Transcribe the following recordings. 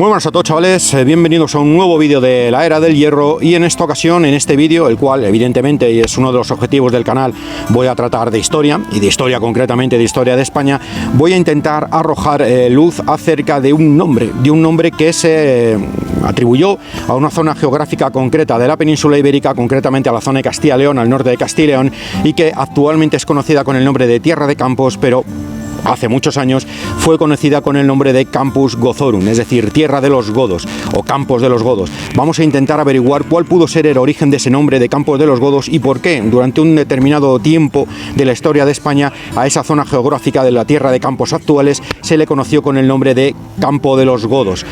Muy buenas a todos, chavales, bienvenidos a un nuevo vídeo de la Era del Hierro. Y en esta ocasión, en este vídeo, el cual evidentemente es uno de los objetivos del canal, voy a tratar de historia, y de historia concretamente, de historia de España. Voy a intentar arrojar luz acerca de un nombre que se atribuyó a una zona geográfica concreta de la península ibérica, concretamente a la zona de Castilla y León, al norte de Castilla y León, y que actualmente es conocida con el nombre de Tierra de Campos, pero hace muchos años fue conocida con el nombre de Campus Gozorum, es decir, Tierra de los Godos o Campos de los Godos. Vamos a intentar averiguar cuál pudo ser el origen de ese nombre de Campos de los Godos y por qué durante un determinado tiempo de la historia de España a esa zona geográfica de la Tierra de Campos actuales se le conoció con el nombre de Campo de los Godos.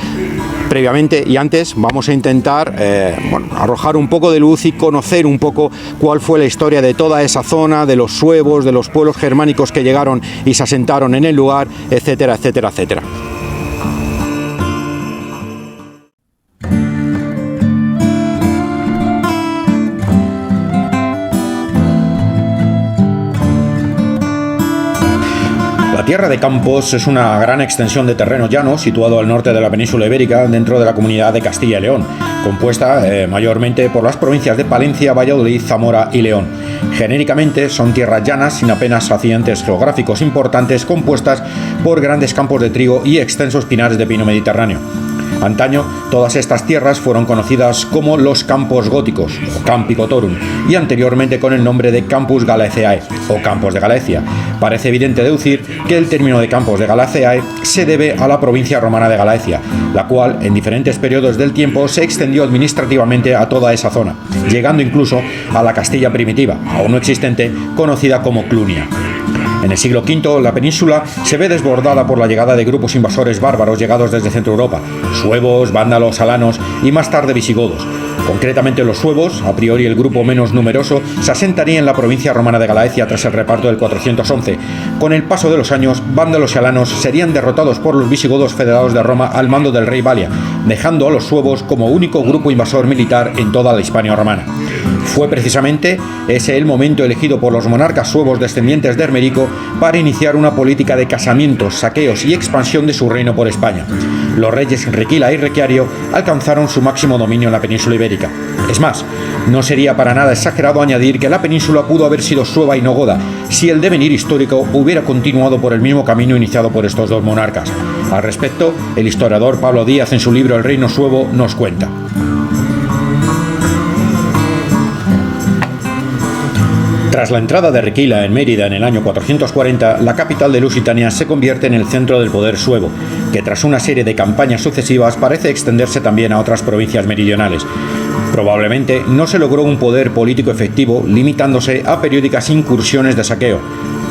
Previamente y antes vamos a intentar arrojar un poco de luz y conocer un poco cuál fue la historia de toda esa zona, de los suevos, de los pueblos germánicos que llegaron y se asentaron en el lugar, etcétera, etcétera, etcétera. La Tierra de Campos es una gran extensión de terreno llano situado al norte de la península ibérica dentro de la comunidad de Castilla y León, compuesta mayormente por las provincias de Palencia, Valladolid, Zamora y León. Genéricamente son tierras llanas sin apenas accidentes geográficos importantes, compuestas por grandes campos de trigo y extensos pinares de pino mediterráneo. Antaño, todas estas tierras fueron conocidas como los Campos Góticos, o Campi Gotorum, y anteriormente con el nombre de Campus Galatiae, o Campos de Galacia. Parece evidente deducir que el término de Campos de Galatiae se debe a la provincia romana de Galacia, la cual, en diferentes periodos del tiempo, se extendió administrativamente a toda esa zona, llegando incluso a la Castilla primitiva, aún no existente, conocida como Clunia. En el siglo V, la península se ve desbordada por la llegada de grupos invasores bárbaros llegados desde Centro Europa, suevos, vándalos, alanos y más tarde visigodos. Concretamente los suevos, a priori el grupo menos numeroso, se asentaría en la provincia romana de Galacia tras el reparto del 411. Con el paso de los años, vándalos y alanos serían derrotados por los visigodos federados de Roma al mando del rey Balia, dejando a los suevos como único grupo invasor militar en toda la Hispania romana. Fue precisamente ese el momento elegido por los monarcas suevos descendientes de Hermerico para iniciar una política de casamientos, saqueos y expansión de su reino por España. Los reyes Riquila y Requiario alcanzaron su máximo dominio en la península ibérica. Es más, no sería para nada exagerado añadir que la península pudo haber sido sueva y no goda si el devenir histórico hubiera continuado por el mismo camino iniciado por estos dos monarcas. Al respecto, el historiador Pablo Díaz en su libro El Reino Suevo nos cuenta. Tras la entrada de Riquila en Mérida en el año 440, la capital de Lusitania se convierte en el centro del poder suevo, que tras una serie de campañas sucesivas parece extenderse también a otras provincias meridionales. Probablemente no se logró un poder político efectivo, limitándose a periódicas incursiones de saqueo.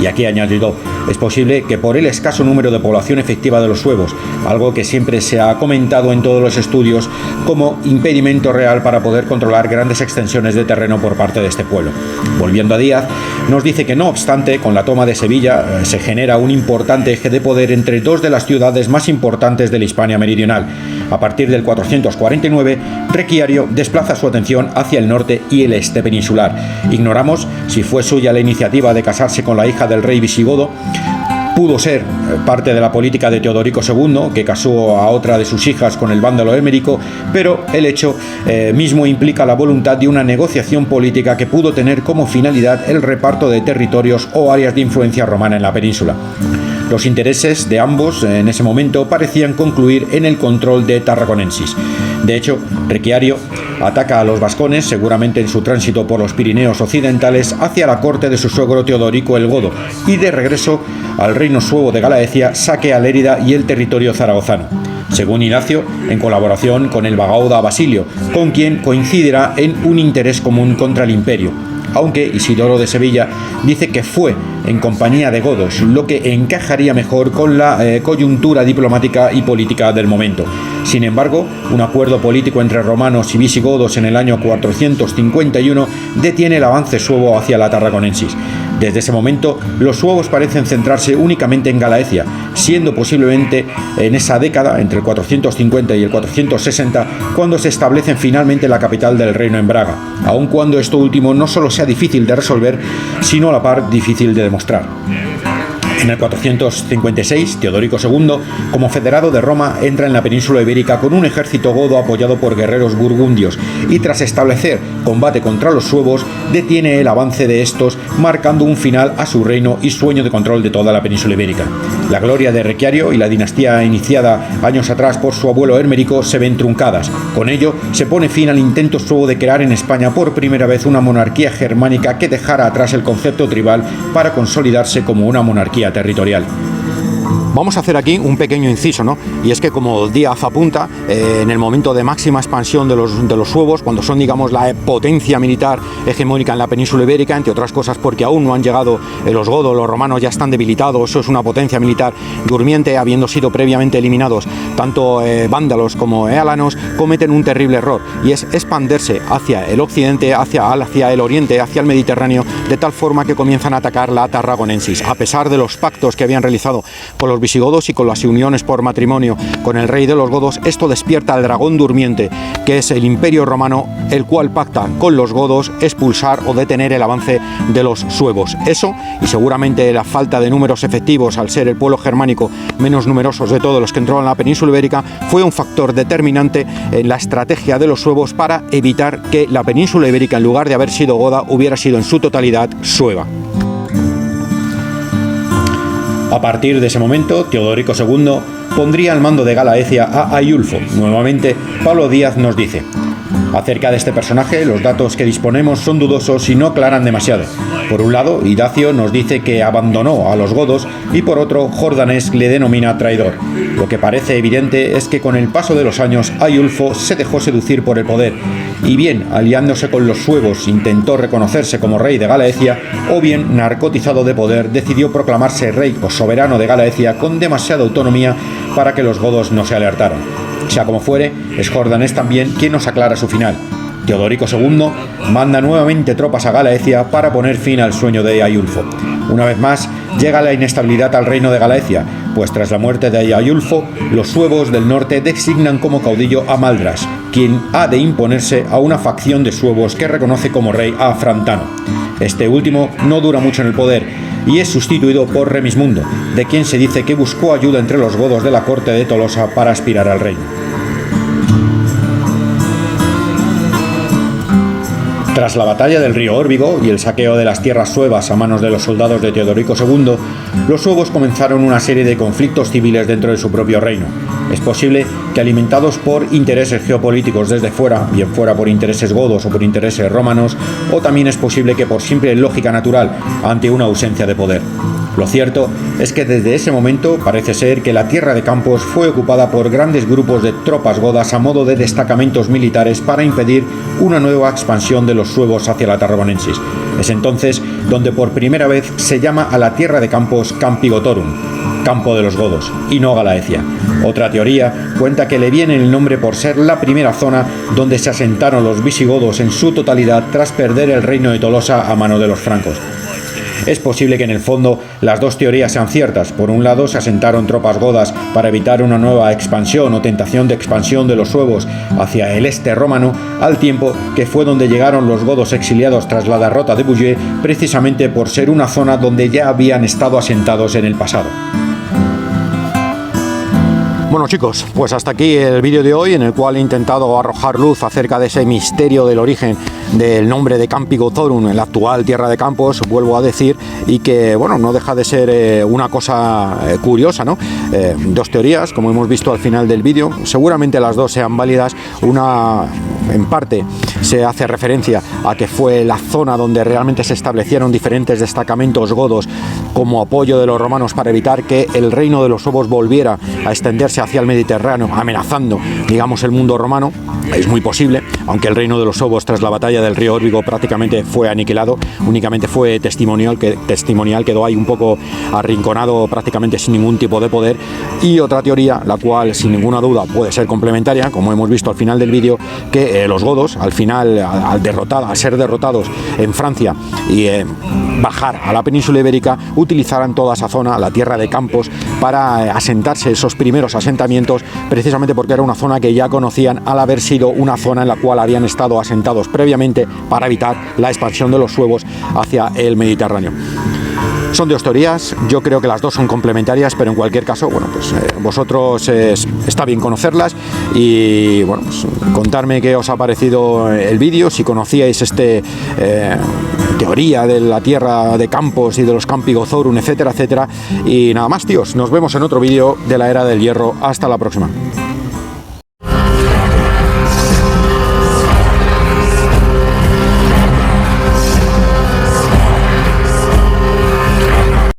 Y aquí añadido, es posible que por el escaso número de población efectiva de los suevos, algo que siempre se ha comentado en todos los estudios como impedimento real para poder controlar grandes extensiones de terreno por parte de este pueblo. Volviendo a Díaz, nos dice que no obstante, con la toma de Sevilla se genera un importante eje de poder entre dos de las ciudades más importantes de la Hispania meridional. A partir del 449, Requiario desplaza su atención hacia el norte y el este peninsular. Ignoramos si fue suya la iniciativa de casarse con la hija del rey visigodo. Pudo ser parte de la política de Teodorico II, que casó a otra de sus hijas con el vándalo Hermerico, pero el hecho mismo implica la voluntad de una negociación política que pudo tener como finalidad el reparto de territorios o áreas de influencia romana en la península. Los intereses de ambos en ese momento parecían concluir en el control de Tarraconensis. De hecho, Requiario ataca a los vascones, seguramente en su tránsito por los Pirineos occidentales, hacia la corte de su suegro Teodorico el Godo, y de regreso al reino suevo de Galaecia saquea Lérida y el territorio zaragozano. Según Ignacio, en colaboración con el Bagauda Basilio, con quien coincidirá en un interés común contra el imperio, aunque Isidoro de Sevilla dice que fue en compañía de godos, lo que encajaría mejor con la coyuntura diplomática y política del momento. Sin embargo, un acuerdo político entre romanos y visigodos en el año 451 detiene el avance suevo hacia la Tarraconensis. Desde ese momento, los suevos parecen centrarse únicamente en Galaecia, siendo posiblemente en esa década, entre el 450 y el 460, cuando se establecen finalmente la capital del reino en Braga, aun cuando esto último no solo sea difícil de resolver, sino a la par difícil de demostrar. En el 456, Teodorico II, como federado de Roma, entra en la península ibérica con un ejército godo apoyado por guerreros burgundios y, tras establecer combate contra los suevos, detiene el avance de estos, marcando un final a su reino y sueño de control de toda la península ibérica. La gloria de Requiario y la dinastía iniciada años atrás por su abuelo Hermerico se ven truncadas. Con ello, se pone fin al intento suevo de crear en España por primera vez una monarquía germánica que dejara atrás el concepto tribal para consolidarse como una monarquía territorial. Vamos a hacer aquí un pequeño inciso, ¿no? Y es que, como Díaz apunta, en el momento de máxima expansión de los suevos, cuando son, digamos, la potencia militar hegemónica en la península ibérica, entre otras cosas porque aún no han llegado los godos, los romanos ya están debilitados, eso es una potencia militar durmiente, habiendo sido previamente eliminados tanto vándalos como éalanos, cometen un terrible error, y es expandirse hacia el occidente, hacia el oriente, hacia el Mediterráneo, de tal forma que comienzan a atacar la Tarragonensis, a pesar de los pactos que habían realizado con los visigodos y con las uniones por matrimonio con el rey de los godos. Esto despierta al dragón durmiente, que es el Imperio Romano, el cual pacta con los godos expulsar o detener el avance de los suevos. Eso, y seguramente la falta de números efectivos al ser el pueblo germánico menos numerosos de todos los que entró en la península ibérica, fue un factor determinante en la estrategia de los suevos para evitar que la península ibérica, en lugar de haber sido goda, hubiera sido en su totalidad sueva. A partir de ese momento, Teodorico II pondría al mando de Galaecia a Aiulfo. Nuevamente, Pablo Díaz nos dice: acerca de este personaje, los datos que disponemos son dudosos y no aclaran demasiado. Por un lado, Idacio nos dice que abandonó a los godos y por otro, Jordanes le denomina traidor. Lo que parece evidente es que con el paso de los años, Aiulfo se dejó seducir por el poder y bien aliándose con los suevos intentó reconocerse como rey de Galaecia, o bien narcotizado de poder decidió proclamarse rey o soberano de Galaecia con demasiada autonomía para que los godos no se alertaran. Sea como fuere, es Jordanes también quien nos aclara su final. Teodorico II manda nuevamente tropas a Galaecia para poner fin al sueño de Aiulfo. Una vez más, llega la inestabilidad al reino de Galaecia, pues tras la muerte de Aiulfo, los suevos del norte designan como caudillo a Maldras, quien ha de imponerse a una facción de suevos que reconoce como rey a Frantano. Este último no dura mucho en el poder y es sustituido por Remismundo, de quien se dice que buscó ayuda entre los godos de la corte de Tolosa para aspirar al reino. Tras la batalla del río Órbigo y el saqueo de las tierras suevas a manos de los soldados de Teodorico II, los suevos comenzaron una serie de conflictos civiles dentro de su propio reino. Es posible que, alimentados por intereses geopolíticos desde fuera, bien fuera por intereses godos o por intereses romanos, o también es posible que por simple lógica natural ante una ausencia de poder. Lo cierto es que desde ese momento parece ser que la tierra de Campos fue ocupada por grandes grupos de tropas godas a modo de destacamentos militares para impedir una nueva expansión de los suevos hacia la Tarragonensis. Es entonces donde por primera vez se llama a la tierra de Campos Campigotorum, campo de los godos, y no Galaecia. Otra teoría cuenta que le viene el nombre por ser la primera zona donde se asentaron los visigodos en su totalidad tras perder el reino de Tolosa a mano de los francos. Es posible que en el fondo las dos teorías sean ciertas. Por un lado, se asentaron tropas godas para evitar una nueva expansión o tentación de expansión de los suevos hacia el este romano, al tiempo que fue donde llegaron los godos exiliados tras la derrota de Bouillé, precisamente por ser una zona donde ya habían estado asentados en el pasado. Bueno, chicos, pues hasta aquí el vídeo de hoy, en el cual he intentado arrojar luz acerca de ese misterio del origen del nombre de Campigotorum, en la actual tierra de Campos, vuelvo a decir, y que, bueno, no deja de ser una cosa curiosa, ¿no? Dos teorías, como hemos visto al final del vídeo, seguramente las dos sean válidas. Una, en parte, se hace referencia a que fue la zona donde realmente se establecieron diferentes destacamentos godos como apoyo de los romanos para evitar que el reino de los suevos volviera a extenderse hacia el Mediterráneo, amenazando, digamos, el mundo romano. Es muy posible, aunque el reino de los suevos tras la batalla del río Órbigo prácticamente fue aniquilado, únicamente fue testimonial, quedó ahí un poco arrinconado, prácticamente sin ningún tipo de poder. Y otra teoría, la cual sin ninguna duda puede ser complementaria, como hemos visto al final del vídeo, que los godos al final, al ser derrotados en Francia y bajar a la península ibérica, utilizaran toda esa zona, la tierra de Campos, para asentarse esos primeros asentamientos, precisamente porque era una zona que ya conocían al haber sido una zona en la cual habían estado asentados previamente para evitar la expansión de los suevos hacia el Mediterráneo. Son dos teorías, yo creo que las dos son complementarias, pero en cualquier caso, bueno, pues vosotros está bien conocerlas y, bueno, pues contarme qué os ha parecido el vídeo, si conocíais teoría de la Tierra de Campos y de los Campi Gozorum, etcétera, etcétera. Y nada más, tíos, nos vemos en otro vídeo de la Era del Hierro. Hasta la próxima.